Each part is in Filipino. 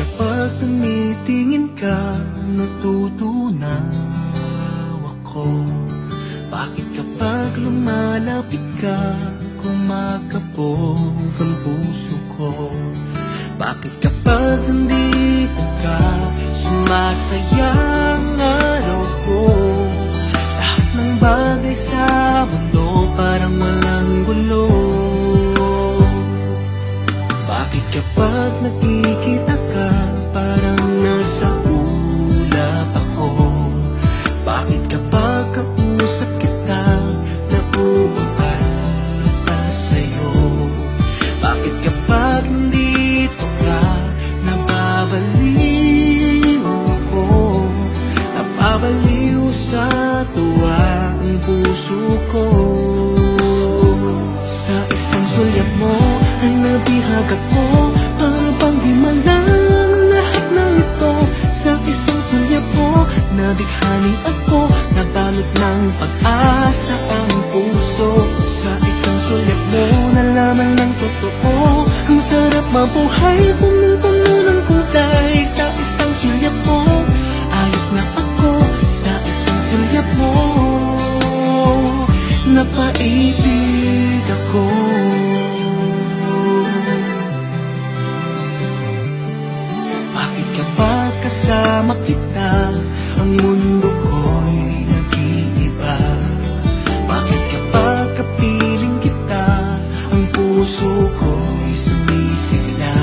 kapag tumitingin ka, natutunaw ako? Bakit kapag lumalapit ka, kumakabog ang puso ko? Bakit kapag nandito ka, sumasaya ang araw ko? Lahat ng bagay sa mundo parang walang gulo. Bakit kapag nakikita ka, parang nasa ulap ako? Bakit kapag kausap kita, nauualo ka sa'yo? Bakit kapag nandito ka, nababaliw ako? Napabaliw sa tuwa ang puso ko. Sa isang sulyap mo ay nabihag ako, para bang di malang lahat ng ito. Sa isang sulyap mo, nabighani ako, nabalot ng pag-asa ang puso. Sa isang sulyap mo, nalaman ng totoo, ang sarap mabuhay, punong-puno ng kulay. Sa isang sulyap mo, ayos na ako. Sa isang sulyap mo, napaibig ako. Bakit kapag kasama kita, ang mundo ko'y nag-iiba? Bakit kapag kapiling kita, ang puso ko'y sumisigla?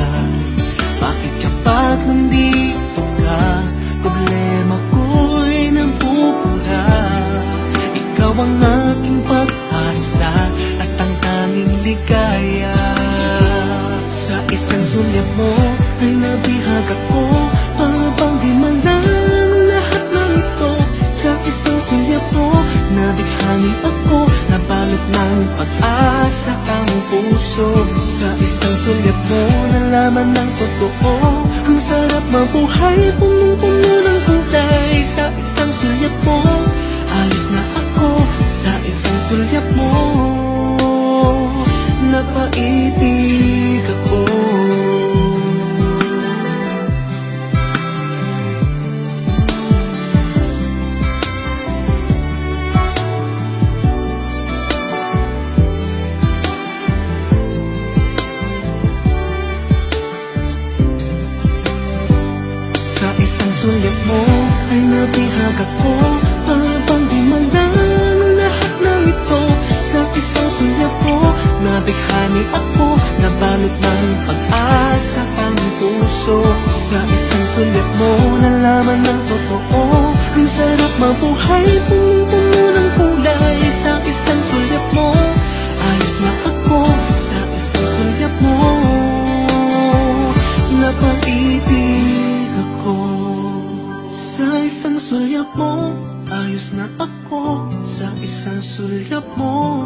Bakit kapag nandito ka, problema ko'y nabubura? Ikaw ang aking pag-asa at ang tanging ligaya. Sa isang sulyap mo ay nabihag ako, para bang di malang lahat ng ito. Sa isang sulyap mo, nabighani ako, nabalot ng pag-asa ang puso. Sa isang sulyap mo, nalaman ng totoo, ang sarap mabuhay, punong-puno ng kulay. Sa isang sulyap mo, ayos na ako. Sa isang sulyap mo, napaibig ako. Sa isang sulyap mo ay nabihag ako, para bang di malang lahat ng ito. Sa isang sulyap mo, nabighani ako, nabalot ng pag-asa ang puso. Sa isang sulyap mo, nalaman ng totoo, ang sarap mabuhay, punong-puno ng kulay. Sa isang sulyap mo, ayos na ako. Sa isang sulyap mo, napaibig ako. Sa isang sulyap mo, ayos na ako. Sa isang sulyap mo,